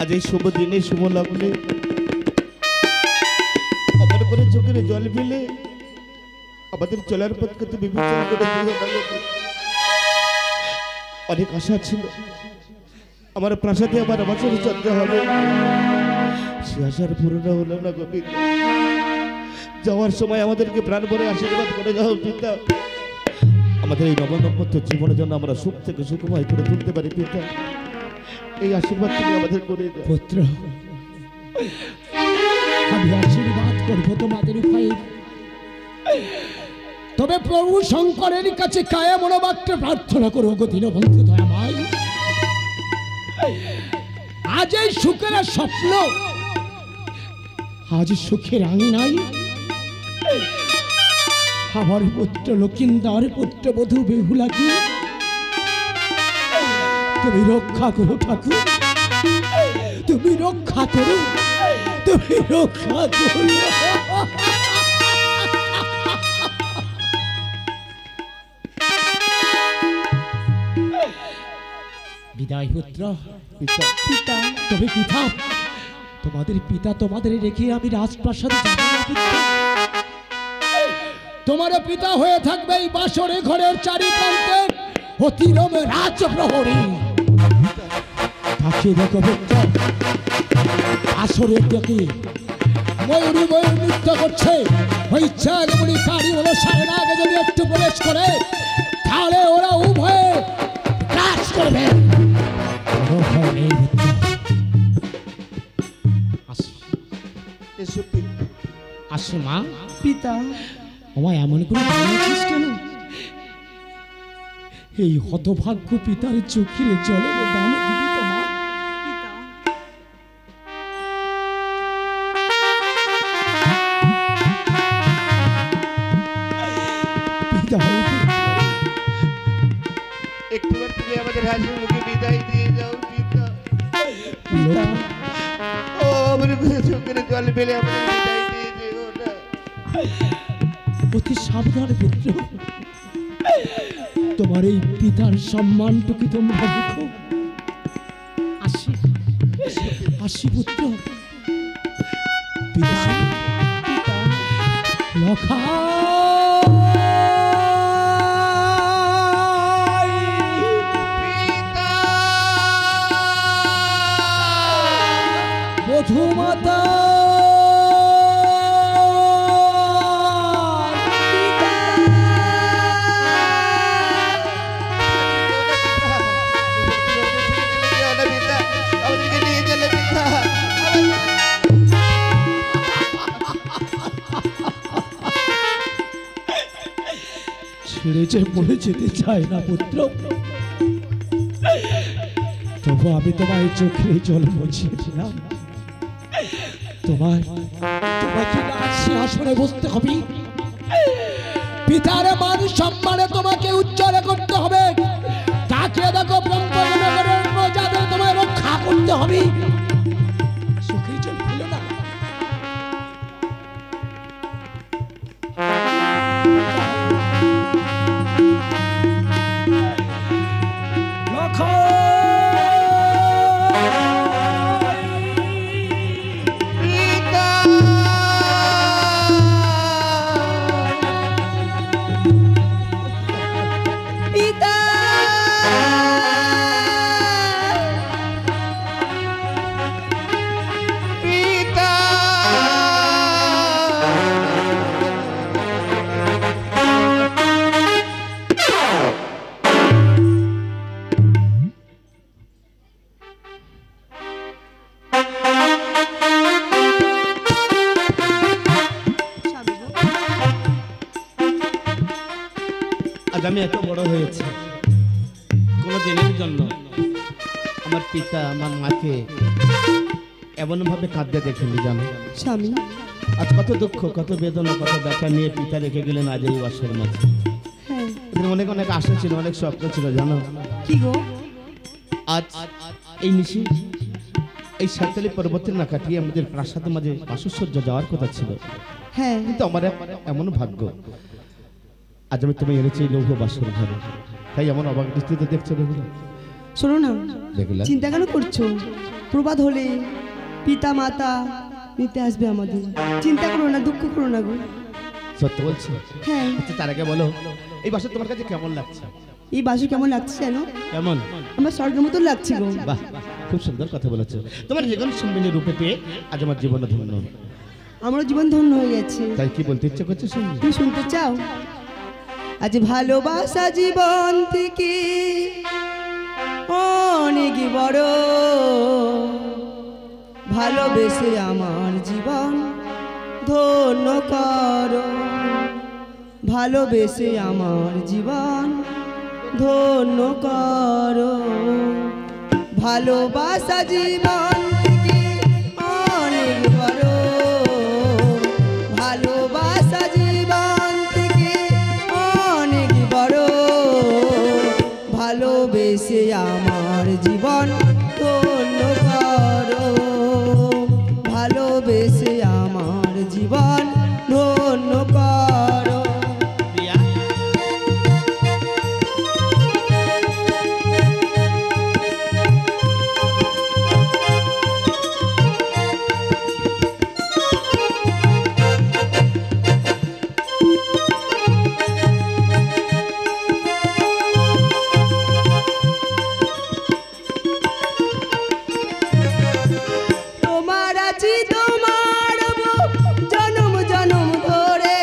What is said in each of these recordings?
আজ এই শুভ দিনে শুভ লগ্নে আমার করে চোখের জল ফেলে আমাদের চলার পথ কত বিবেচনা করে অনেক আশা ছিল আমার প্রাসাদে আমার বছর চলতে হবে, সে আশার পূরণ হলো না গো পিতা। যাওয়ার সময় আমাদেরকে প্রাণ ভরে আশীর্বাদ করে যাও পিতা, আমাদের এই নবদম্পত্য জীবনের জন্য আমরা সুখ থেকে সুখময় করে তুলতে পারি পিতা, এই আশীর্বাদ তুমি আমাদের করে দাও। পুত্র, আমি আশীর্বাদ করবো তোমাদের উপায়ে, তবে প্রভু শঙ্করের কাছে কায়া মনোবাক্যে প্রার্থনা করো গো দীনবন্ধু দয়াময়। আজ এই সুখের স্বপ্ন, আজ সুখের আঙিনায় আমার পুত্র লক্ষিন্দর পুত্র বধূ বেহুলাকে তুমি রক্ষা করো ঠাকুর, তুমি রক্ষা করো, তুমি রক্ষা করো। বিদায় পুত্র। পিতা পিতা তবে পিতা, তোমাদের পিতা তোমাদের রেখে আমি রাজপ্রাসাদে যাব না পুত্র। তোমার পিতা হয়ে থাকবে এই বাসরে ঘরের চারিপ্রান্তে অতিরম রাজপ্রহরী। তাকে দেখো পুত্র, আসরের দিকে ময়ূরী ময়ূর নৃত্য করছে, ওই চালমুড়ি কারি হলো সারের আগে যদি একটু প্রবেশ করে তাহলে ওরা উভয়ে কাজ করবে। আসে মা। পিতা আমায় এমন করে বলেছিস কেন? এই হতভাগ্য পিতার চোখের জলের দাম দিবি তো মা? পিতা একটিবার তুমি আমাদের হাসি মুখে বিদায় দিয়ে যাও পিতা। পিতা ও আমার চোখের জল ফেলে আমাদের বিদায় দিয়ে যেও না। অতি সাবধানে পুত্র, তোমার এই পিতার সম্মানটুকু তোমরা দেখো। আসি আসি পুত্র। পিতা পিতা লখা বধূমাতা ছেড়ে যে পড়ে যেতে চায় না পুত্র, তবু আমি তোমার চোখে জল মুছিয়ে দিলাম। তোমাকে সিংহাসনে বসতে হবে, পিতার মান সম্মানে তোমাকে উচ্চারণ করতে হবে। তাকে দেখো ব্রহ্মনগরের প্রজাদের তোমায় রক্ষা করতে হবে। চোখে জল ফেলো না। আজ আমি এত বড় হয়েছি, কোনো দিনের জন্য আমার পিতা আমার মাকে এমন ভাবে কাঁদতে দেখিনি জানো স্বামী। আজ কত দুঃখ, কত বেদনা, কত ব্যথা নিয়ে পিতা রেখে গেলেন আজ এই বাসের মাঝে। হ্যাঁ অনেক অনেক আশা ছিল, অনেক স্বপ্ন ছিল জানো। কি গো? আজ এই নিশি এই সাঁওতালি পর্বতের না কাটিয়ে আমাদের প্রাসাদের মাঝে বাসুসজ্জ যাওয়ার কথা ছিল, হ্যাঁ কিন্তু আমার এমন ভাগ্য আজ আমি তুমি এনেছি লৌহ বাসর ঘরে, তাই এমন অবাক দৃষ্টিতে দেখছো। শোনো না, দেখলাম চিন্তা কেন করছো? প্রবাদ হলে পিতা মাতা নিতে আসবে আমাদের। চিন্তা করো না, দুঃখ করো না গো। সত্যি বলছো? হ্যাঁ। আচ্ছা তার আগে বলো, এই বাসা তোমার কাছে কেমন লাগছে? এই বাসু কেমন লাগছে জানো? কেমন? আমার স্বর্গের মতো লাগছে গো। বাহ, খুব সুন্দর কথা বলেছো। তোমার জীবন সঙ্গিনী রূপে পেয়ে আজ আমার জীবন ধন্য। আমার জীবন ধন্য হয়ে গেছে। তাই কি বলতে ইচ্ছে করছে শুনি? তুমি শুনতে চাও? আজ ভালোবাসা জীবন থেকে অনেক বড়, ভালোবেসে আমার জীবন ধন্য করো, ভালোবেসে আমার জীবন ধন্য করো। ভালোবাসা জীবন থেকে অনেক বড়, ভালোবাসা জীবন থেকে অনেক বড়, ভালোবেসে আমার জীবন ধন্য করো, ভালোবেসে আমার জীবন ধন্য করো। তোমার আছি তোমার জনম জনম ধরে,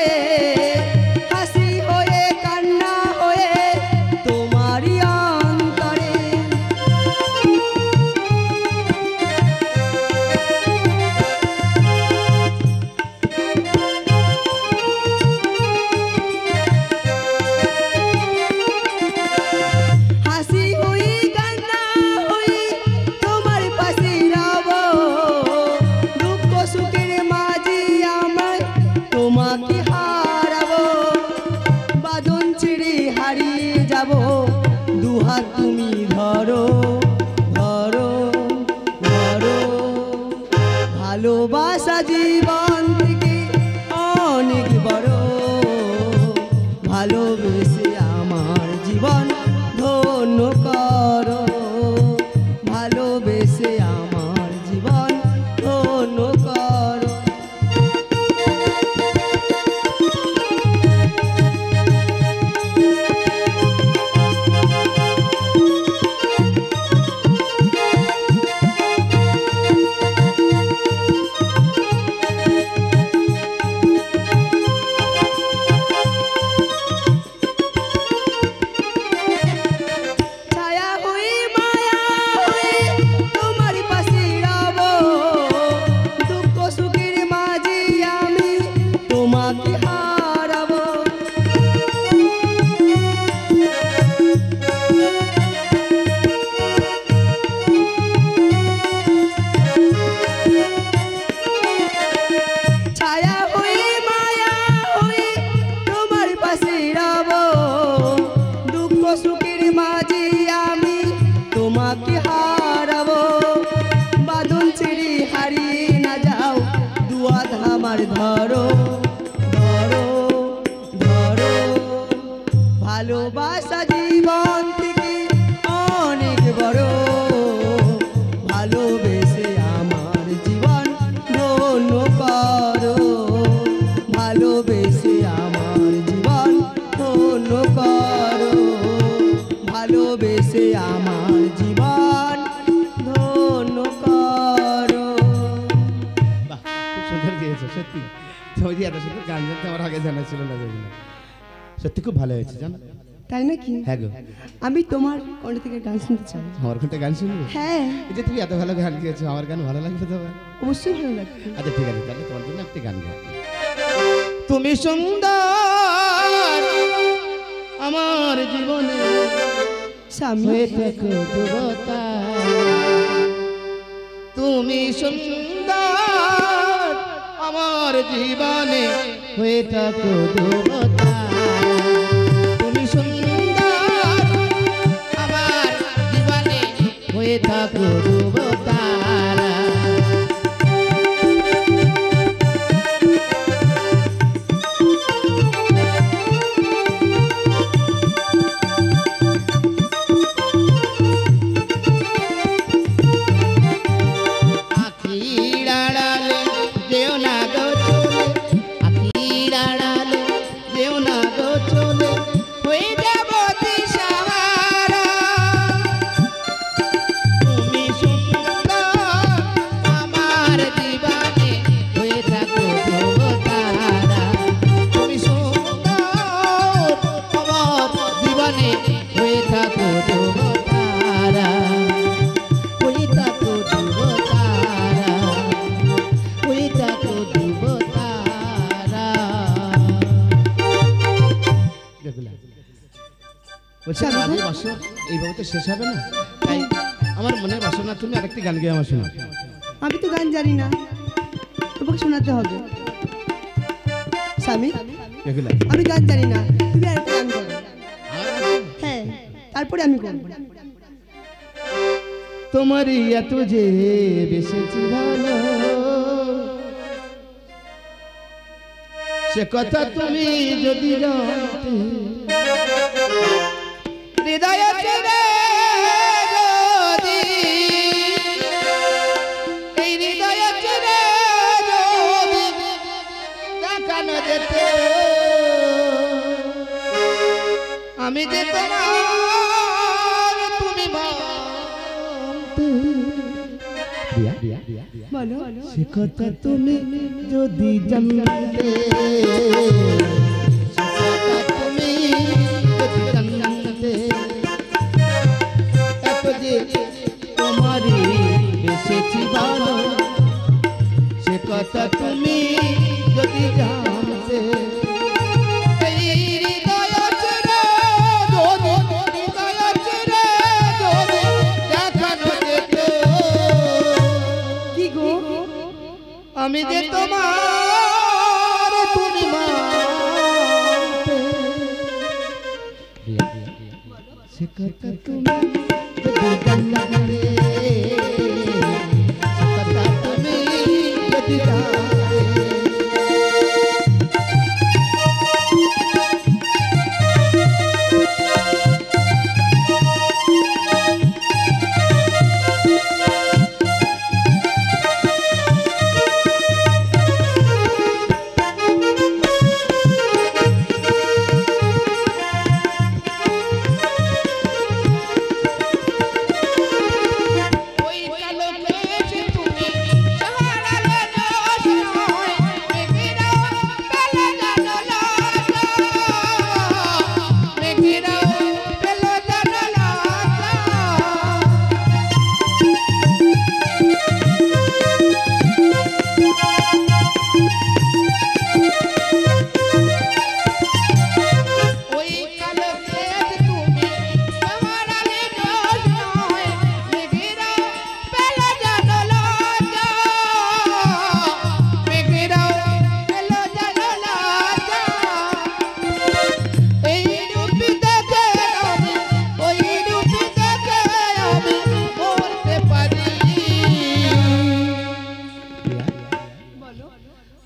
হাসি হয়ে কান্না হয়ে তোমারই অন্তরে। হাসি হই কান্না হই তোমার পাশে রব, দুঃখ সুখের মাঝে আমার তোমাকে হারাবো, বাঁধন ছেড়ে হারিয়ে যাব, দুহাত তুমি ধরো ধরো ধরো। ভালোবাসা জীবন থেকে অনেক বড়, ভালোবেসে আমার জীবন ধন্য করো, ভালোবেসে আমার জীবন ধন্য করো। ছায়া হই মায়া হই তোমার পাশে রব, দুঃখ সুখের মাঝে আমি তোমাকে হারাবো। ছায়া হই মায়া হই তোমার পাশে রব, দুঃখ সুখের মাঝে আমি তোমাকে হারাবো, বাঁধন ছেড়ে হারিয়ে না যাও, দুহাত আমার ধরো ধরো ধরো। ভালোবাসা জীবন থেকে অনেক বড়, ভালোবেসে আমার জীবন ধন্য করো, ভালোবেসে আমার জীবন ধন্য করো, ভালোবেসে আমার জীবন ধন্য করো। বাহ, খুব সুন্দর গেয়েছো সত্যি। তুমি যে এত সুন্দর গান জানতে আমার আগে জানা ছিল না যেগুলো। সত্যি খুব ভালো হয়েছে জানো? তাই নাকি? হ্যাঁ গো। আমি তোমার কণ্ঠ থেকে গান শুনতে চাই। আমার ঘন্টা গান শুনবে? হ্যাঁ, এই যে তুমি এত ভালো গান গেয়েছো, আমার গান ভালো লাগবে তো? অবশ্যই ভালো লাগবে। আচ্ছা ঠিক আছে, তাহলে তোমার জন্য একটি গান গাই। তুমি সুন্দর আমার জীবনে স্বামী হয়ে থাকো দেবতা, তুমি সুন্দর আমার জীবনে হয়ে থাকো দেবতা, তুমি সুন্দর আমার জীবনে হয়ে থাকো দেবতা। বলছি আজই বাসর এইভাবে তো শেষ হবে না, তাই আমার মনের বাসনা তুমি আরেকটি গান গিয়ে আমার শোনা। আমি তো গান জানি না, তোমাকে শোনাতে হবে। স্বামী, এগুলা আমি গান জানি না, তুমি আরেকটা গান করো। হ্যাঁ, তারপরে আমি করবো। তোমারই এত যে বেশি ভালো, সে কথা তুমি যদি জানতে, হৃদয় ছেড়ে যদি, এই হৃদয় ছেড়ে যদি দেখানো যেত, আমি যে তোমার তুমি বলো। সে কথা তুমি যদি জানতে, সে কথা তুমি যদি জানতে, এত যে তোমারই বেশি ভালো, সে কথা তুমি যদি জানতে, এই হৃদয় ছেড়ে যদি, হৃদয় ছেড়ে যদি দেখানো যেত, কি গো? আমি যে তোমার তুমি মানতে, সে কথা তুমি যদি জানতে, সে কথা তুমি যদি জানতে।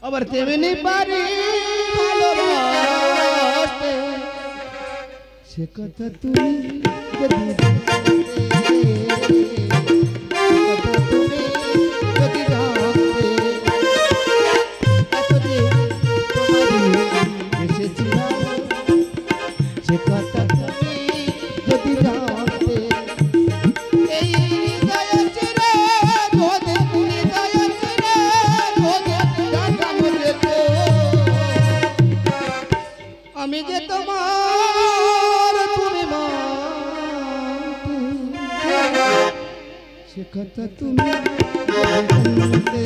আবার তেমনি পারি ভালোবাসতে, সে কথা তুমি যদি জানতে, সে কথা তুমি যদি জানতে, এত যে তোমারই এসেছি ভালো, সে কথা তুমি যদি জানতে, এই হৃদয় ছেড়ে যদি, হৃদয় ছেড়ে যদি দেখানো যেত, আমি যে তোমার তুমি মানতে, সে কথা তুমি জানতে,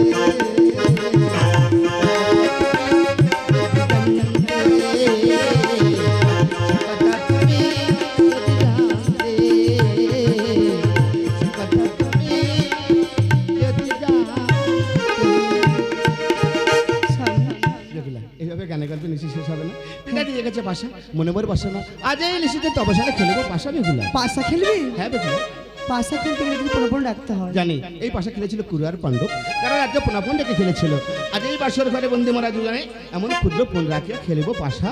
এইভাবে গানে গল্পে নিশি শেষ হবে না। এটা দিয়ে গেছে বাসা, মনে মনে বাসা না, আজ এই নিশিতে তো অবসরে খেলবো পাশা বেগুলা। পাশা খেলবি? হ্যাঁ বেগুলা, পাশা খেলতে গেলে কিন্তু পুরোপুরি রাখতে হয়। জানি এই পাশা খেলেছিল কুরু আর পাণ্ডব, তারা রাজ্য পুনাপন ডেকে খেলেছিল। আজ এই বাসর ঘরে বন্দি মরা দুজনে এমন ক্ষুদ্র পুন রাখিয়া খেলবো পাশা,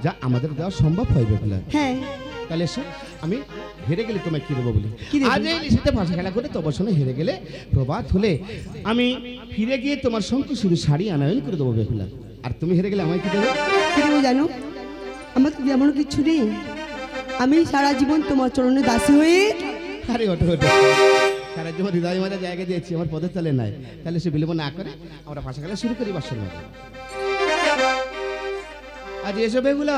যা আমাদের দেওয়া সম্ভব হয় বেগুলা। হ্যাঁ, তাহলে এসো, আমি হেরে গেলে তোমায় কি দেবো বলি। কি দেবে? আজ এই নিশিতে পাশা খেলা করে তবসনে হেরে গেলে প্রভাত হলে আমি ফিরে গিয়ে তোমার শঙ্কু শুধু শাড়ি আনায়ন করে দেবো বেগুলা। আর তুমি হেরে গেলে আমায় কি দেবে? কি দেবো জানো? আমার তো এমন কিছু নেই, আমি সারা জীবন তোমার চরণে দাসী হয়ে। আরে ওটো ওটো, সারা জীবন হৃদয় মাঝে জায়গা দিয়েছি, আমার পদের তলে নাই। তাহলে সে বিলম্ব না করে আমরা পাশা খেলা শুরু করি বাসর মাঝে। আজ এসো বেগুলা,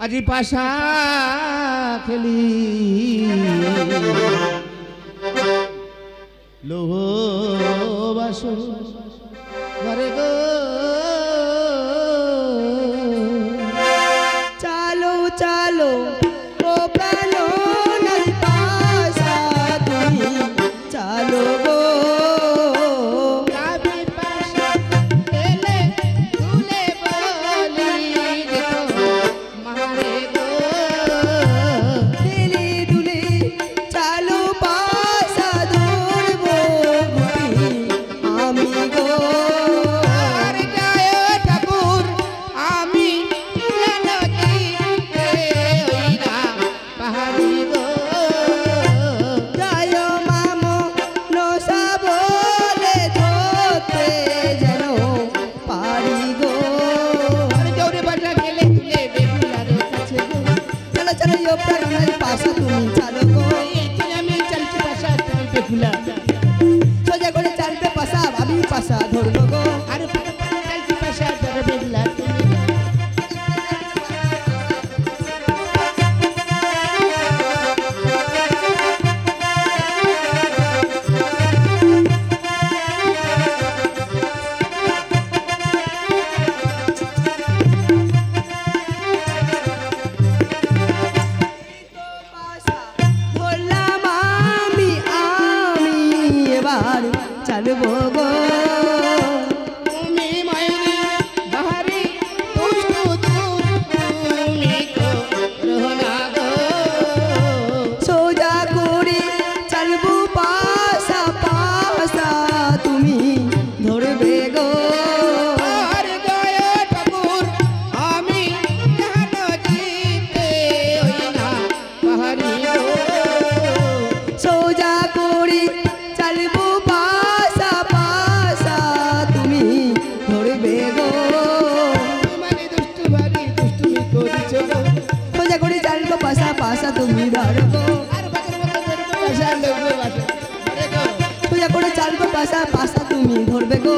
আজি পাশা খেলি লোহ বাসো ঘরে গো চালো চালো ও প্রাণ নদী পাশা তুমি চালো গো কাবে পাশা এলে তুলে বলি দেখো মারে গো দিলি দুলি চালো পাশা ধরবো ঘুটি আমি গো আর গায় ঠাকুর আমি নদী ওইরা পাহাড়ি গো জয় মামো নসা বলে ধরতে যেন পারি গো দৌড়ে বাসা গেলে তুলে বেগুলার কাছে গো চলো চলো ও প্রাণ নদী পাশা তুমি চালো গো আমি চলছি বাসা তুমি বেগুলা সোজা করে চালবে পাশা আমি পাশা ধরবো গো আরে চলছি বাসা ধরে বেগুলা পাশা ধরলাম আমি এবার চালবো গো তুমি মাইরি বাহারি দুষ্টু তুমি গো রহনা গো সোজা করে চালবো পাশা পাশা তুমি ধরবে গো আর গায় ঠাকুর আমি নদীতে ওই না পাহাড়ি গো সোজা করে চালবো পাশা পাশা তুমি ধরবে গো মানে দুষ্টু ভারী দুষ্টুমি করিছো গো সোজা করে চালবো পাশা পাশা তুমি ধরবো আর বাজার বাজার বাসা লোক বাসা আরে গো সোজা করে চালবো পাশা পাশা তুমি ধরবে গো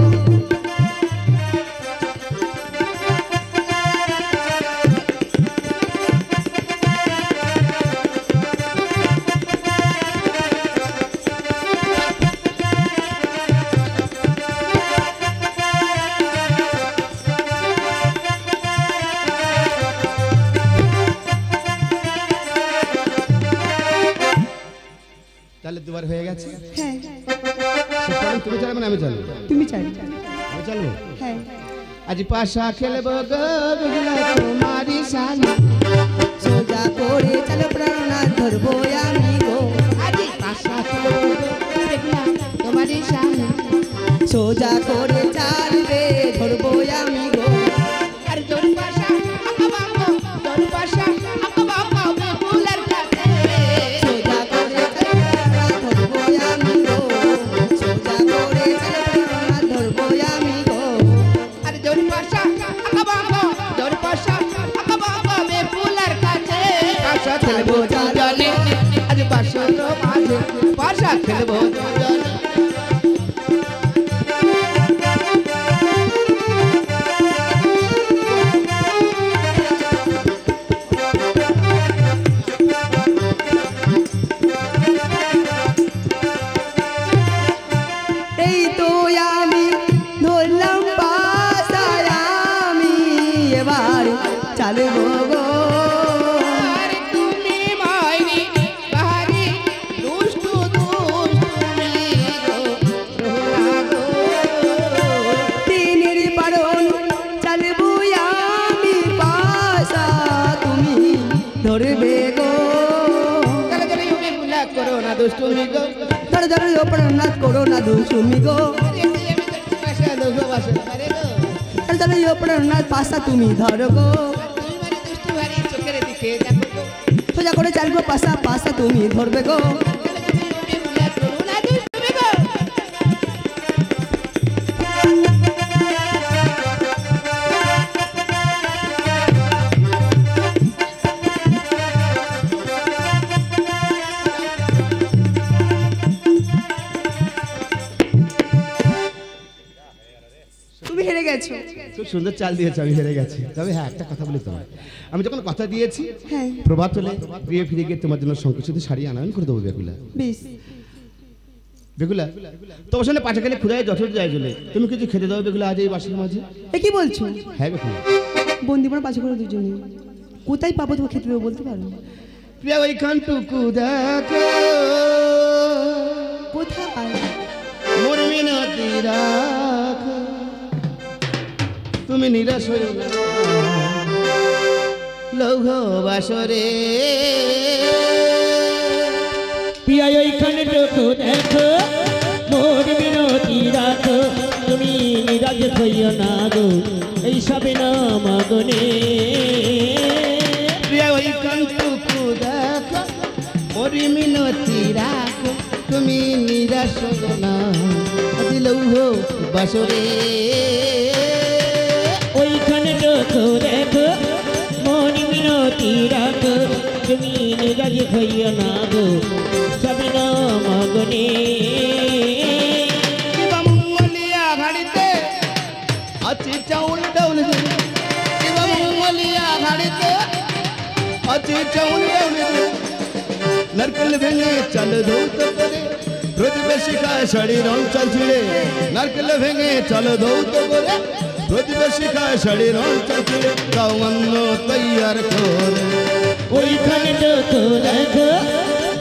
তাহলে দুবার হয়ে গেছে হ্যাঁ তুমি চালাবে না আমি চালবো তুমি চাই আমি চালবো হ্যাঁ আজ পাশা খেলবো গো বেগুলা তোমারি সানি সোজা করে চালো প্রাণনা ধরবো আমি গো আজ পাশা খেলবো গো বেগুলা তোমারি সানি সোজা করে চালবে ধরবো আমি গো আর জোর পাশা আকাবাকো জোর পাশা আকাবাকো বেগুলার কাছে সোজা করে চালবে ধরবো আমি গো সোজা করে চালবে ধরবো আমি গো আর জোর পাশা আকাবাকো জোর পাশা আকাবাকো বেগুলার কাছে পাশা খেলবো দুজনে আজ পাশা তো মাঝে পাশা খেলবো দুজনে এই তো আমি ধরলাম পাশা আমি এবার চালবো গো আর তুমি মাইরি বাহারি দুষ্টু দুষ্টুমি গো রোনা গো তিনের পারণ চালবো আমি পাশা তুমি ধরবে গো তাহলে তাহলে ইউকে গুলা করো না দুষ্টুমি গো ধরে ধরে অপরাধ করো না দুষ্টুমি গো আমি তো পাশা লোক বাসা আরে গো ধরে ধরে অপরাধ পাশা তুমি ধরো গো তুমি মানে দুষ্টু ভারী চোখের দিকে দেখো গো সোজা করে চালবো পাশা পাশা তুমি ধরবে গো তাহলে তাহলে ইউকে গুলা করো না দুষ্টুমি গো তুমি হেরে গেছো খুব সুন্দর চাল দিয়েছে, আমি হেরে গেছি। তবে হ্যাঁ, একটা কথা বলি তোমার, আমি যখন কথা দিয়েছি হ্যাঁ প্রভাত হলে প্রিয় ফিরে গিয়ে তোমার জন্য সংকুচিত শাড়ি আনয়ন করে দেবো বেগুলা। বেশ বেগুলা তোমার সামনে পাঁচা গেলে ক্ষুদায় যথেষ্ট যায় চলে, তুমি কিছু খেতে দাও বেগুলা আজ এই বাসের মাঝে। এ কি বলছো? হ্যাঁ বেগুলা। বন্দিমার পাশে করে দুজনে কোথায় পাবো তোমার খেতে দেবো বলতে পারো? প্রিয়া ওইখানটুকু দেখো কোথায়? মোর মিনতি রাখো, তুমি নিরাশ হইও না লৌহ বাসরে। প্রিয়া ওইখানে টুকু দেখো মোর মিনতি রাখো, তুমি নিরাজ হইও না গো এই সবে নাম গনে। প্রিয়া ওইখানটুকু দেখো মোর মিনতি রাখো, তুমি নিরাশ হইও না আজ লৌহ বাসরে। ওইখানে টুকু দেখো মোর মিনতি রাখো, তুমি নিরাজ হইও না গো সবে নাম গনে। কিবা মঙ্গলিয়া ঘাড়িতে আছে চাউল ডাউল, কিবা মঙ্গলিয়া ঘাড়িতে আছে চাউল ডাউল, নারকেল ভেঙে চাল ধৌত করে প্রতিবেশী খায় শাড়ি রং চাল ছিঁড়ে, নারকেল ভেঙে চাল ধৌত করে প্রতিবেশী খায় শাড়ি রং চাল ছিঁড়ে, তাও অন্ন তৈয়ার করে। ওইখানে টুকু দেখো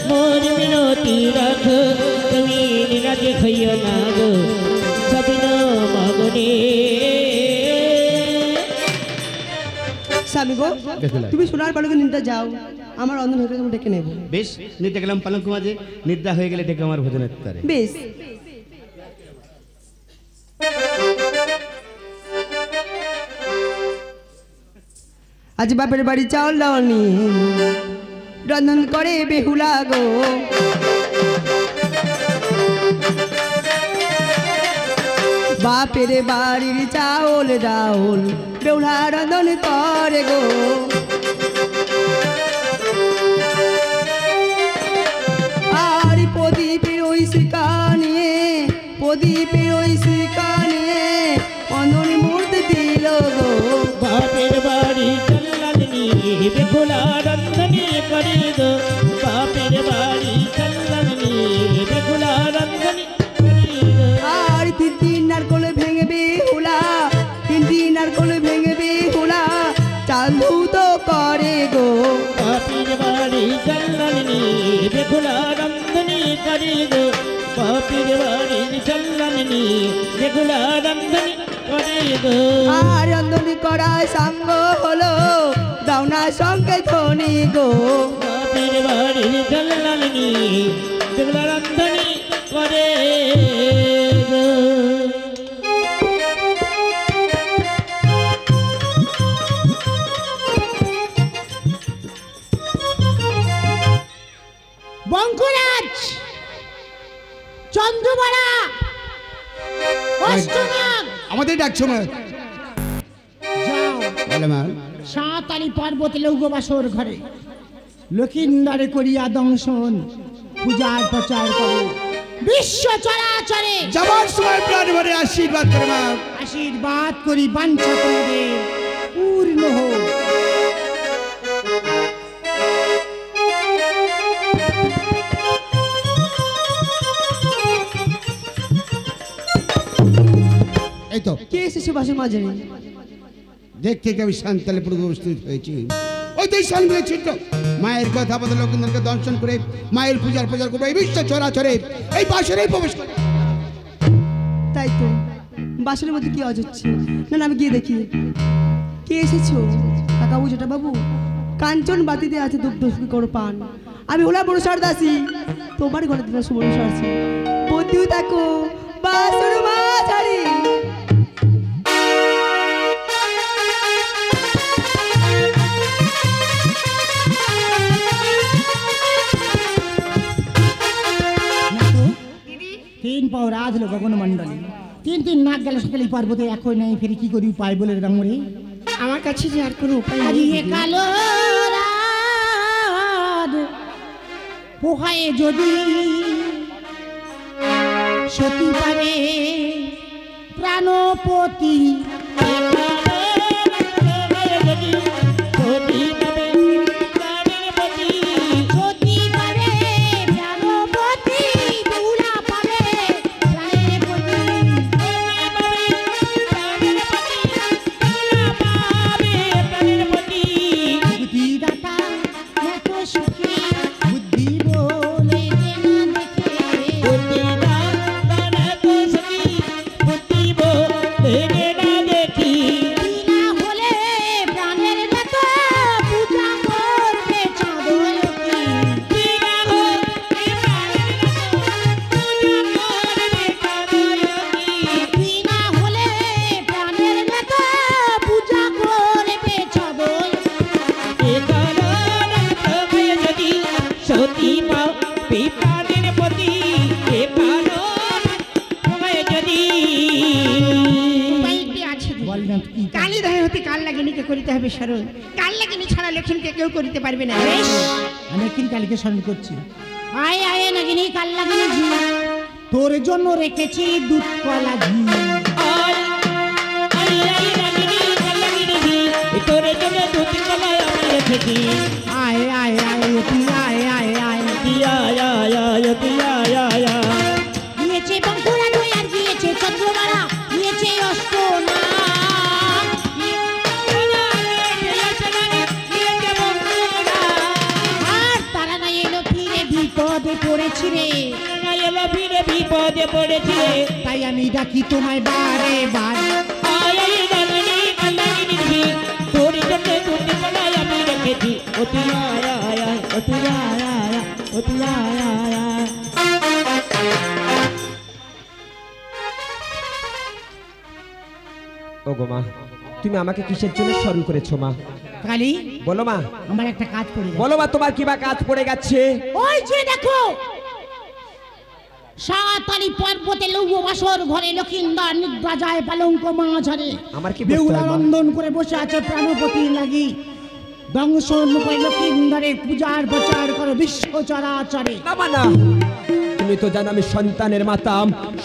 মোর মিনতি রাখো, তুমি নিরাজ হইও না গো সবে নাম গনে। স্বামী গো, বেগুলা। তুমি সোনার পালকে নিতে যাও, আমার রন্ধন হয়ে গেলে তুমি ডেকে নেবো। বেশ, নিতে গেলাম পালঙ্ক মাঝে, নিদ্রা হয়ে গেলে ডেকে আমার ভোজনের তারে। বেশ। আজ বাপের বাড়ি চাউল ডাউল নিয়ে রন্ধন করে বেহুলা গো, বাপের বাড়ির চাউল ডাউল বেহুলা রন্ধন করে গো। আর প্রদীপের ওই শিকা নিয়ে, প্রদীপের ওই শিকা নিয়ে অন্ধন মূর্তি দিল গো। বাপের বাড়ি চল্লাল নিয়ে বেহুলা রন্ধনে করে গো, বাপের বাড়ি চল্লাল নিয়ে বেহুলা রন্ধনে করে গো। আর তিন নারকল ভেঙে বেহুলা, তিন নারকল ভেঙে বেহুলা চাল ধৌত করে গো। বাপের বাড়ি চল্লাল নিয়ে বেহুলা রন্ধনে করে গো, বাপের বাড়ি চল্লাল নিয়ে বেহুলা রন্ধনে করে গো। আর রন্ধন করায় সাঙ্গ হলো দাওনা সঙ্গে ধনী গো। বাপের বাড়ি চল্লাল নিয়ে বেহুলা রন্ধনে করে গো। বঙ্কুরাজ, চন্দ্রবাড়া, অষ্টনাগ, আমাদের ডাকছো মা? যাও বলে মা। সাঁতালি পর্বত লৌগবাসর ঘরে লক্ষিন্দারে করিয়া দংশন পূজার প্রচার করে বিশ্ব চরাচরে যাবার সময় প্রাণ ভরে আশীর্বাদ করে মা। আশীর্বাদ করি বাঞ্ছা তোমাদের পূর্ণ হোক। এই তো কে এসেছে বাসের মাঝে? দেখতে কি আমি শান্তালে পুরো উপস্থিত হয়েছি। ওই তো শান্তি ছিল মায়ের কথা বলে লোকজনকে দর্শন করে মায়ের পূজার প্রচার করবো এই বিশ্ব চরাচরে এই বাসরেই প্রবেশ করে। তাই তো, বাসনের মধ্যে কি আওয়াজ হচ্ছে? না না, আমি গিয়ে দেখি কে এসেছো। কাকাবু জেঠা বাবু, কাঞ্চন বাতিতে আছে দুগ্ধ করো পান, আমি হলাম বড়সার দাসী, তোমার ঘরে দিন সুবর্ণসার আছে, বন্দিও থাকো বাসর মাঝারি। তিন পাও রাজ হলো গগন মন্ডলী, তিন নাক গেল সকালে পর্বতে একই নাই, ফেরি কি করি পাই বলে রামরে। আমার কাছে যে আর কোনো উপায় নেই। আজকে কালো রাত পোহায়ে যদি সতী পাবে প্রাণপতি, সতী পাবে প্রাণপতি, বেহুলা পাবে কাল লাগিনীকে করিতে হবে স্মরণ। কাল লাগিনী ছাড়া লক্ষ্মীকে কেউ করিতে পারবে না। আমি কিন কালীকে স্মরণ করছি। আয় আয় নাগিনী কাল লাগিনী ঝি, তোর জন্য রেখেছি দুধ কলা ঘি। আয় আয় আয় রাগিনী কালাগিনী জি, তোর জন্য দুধ কলা আমি রেখেছি। আয় আয় আয় তুই আয় আয় আয়, ইয়া ইয়া ইয়া ইয়া ইয়া ইয়া দিয়েছে বঙ্কুরা নয় আর দিয়েছে চন্দ্রমারা, দিয়েছে অষ্টনা। আর তারা না এলো ফিরে বিপদে পড়েছি রে, এলো ফিরে বিপদে পড়েছি রে। তাই আমি ডাকি তোমায় বারে বার। আয় আয় রাগিনী কালাগিনী জি, তোর জন্য দুধ কলা আমি রেখেছি। ও তুই আয় আয় আয়, ও তুই আয় আয় আয়, ও তুই আয় আয় আয়। ও গো মা, তুমি আমাকে কিসের জন্য স্মরণ করেছো মা? কালী বলো মা, আমার একটা কাজ পড়ে গেছে। বলো মা, তোমার কি বা কাজ পড়ে গেছে? ওই যে দেখো সাতালি পর্বতে লৌহ বাসর ঘরে লক্ষিন্দর নিদ্রা যায় পালঙ্ক মাঝারে। আমার কি করতে বেহুলা হয় মা? রন্ধন করে বসে আছে প্রাণপতি লাগি, দংশন করে লক্ষিন্দরের পূজার প্রচার করো বিশ্ব চরাচরে। না মা না, তুমি তো জানো আমি সন্তানের মাতা।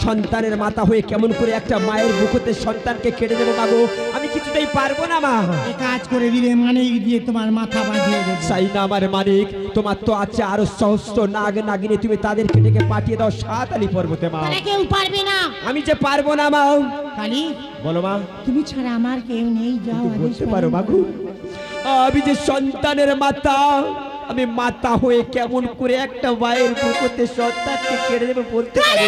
সন্তানের মাতা হয়ে কেমন করে একটা মায়ের বুকতে সন্তানকে কেড়ে দেবো মাগো? আমি কিছুতেই পারবো না মা। এই কাজ করে দিলে মানিক দিয়ে তোমার মাথা বাঁধিয়ে দেবো। চাই না আমার মানিক, তোমার তো আছে আরো সহস্র নাগ নাগিনী, তুমি তাদেরকে ডেকে পাঠিয়ে দাও সাতালি পর্বতে মা। তারা কেউ পারবে না। আমি যে পারবো না মা। কালী বলো মা, তুমি ছাড়া আমার কেউ নেই, যাও আদেশ বলতে করো। পারো মাগো? আমি যে সন্তানের মাতা, আমি মাতা হয়ে কেমন করে একটা মায়ের বুকতে সন্তানকে কেড়ে দেবে বলতে পারি?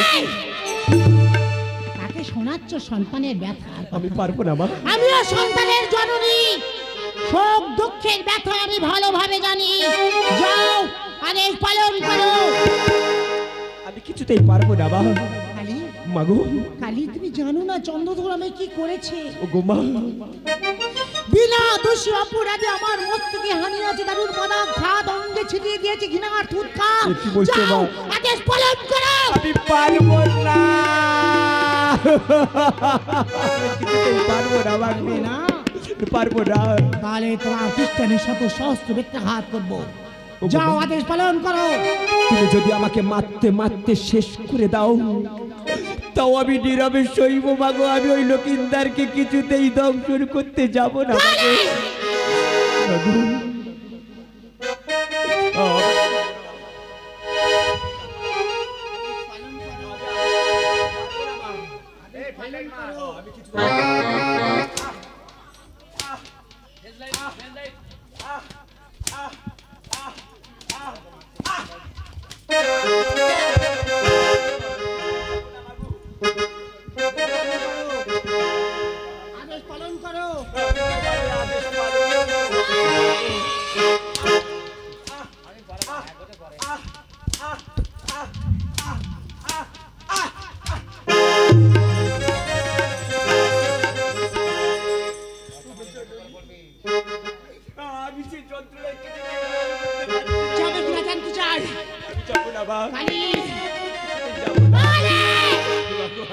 তাকে শোনাচ্ছ সন্তানের ব্যথা? আমি পারবো না মা। আমিও সন্তানের জননী, শোক দুঃখের ব্যথা আমি ভালোভাবে জানি। যাও আদেশ পালন করো। আমি কিছুতেই পারবো না মা। কালী মাগো, কালী তুমি জানো না চন্দ্রধর কি করেছে? ও গো মা, বিনা দোষী অপরাধে আমার মস্তকে হানিয়েছে, দারুর পদাক ঘাত অঙ্গে ছিটিয়ে দিয়েছে ঘৃণার থুতকার। এ কি বলছো যাও মা? আদেশ পালন করো। আমি পারবো না। আমি কিছুতেই পারবো না মাগো, না পারবো না। তাহলে তোমার খ্রিস্টানের শত সহস্র ব্যত্যাঘাত করবো। ও গো যাও মা, আদেশ পালন করো। তুমি যদি আমাকে মারতে মারতে শেষ করে দাও, তাও আমি নীরবে সইব মাগো। আমি ওই লক্ষিন্দারকে কিছুতেই দংশন করতে যাব না মাগো। মাগো, আদেশ পালন করো। আমি সেই যন্ত্রণায় যাবে কিনা জানতে চাই। যাবো না মা, কালী যাবো না।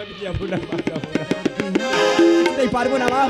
আমি যাবো না মা, যাবো না। কিছুতেই পারবো না মা।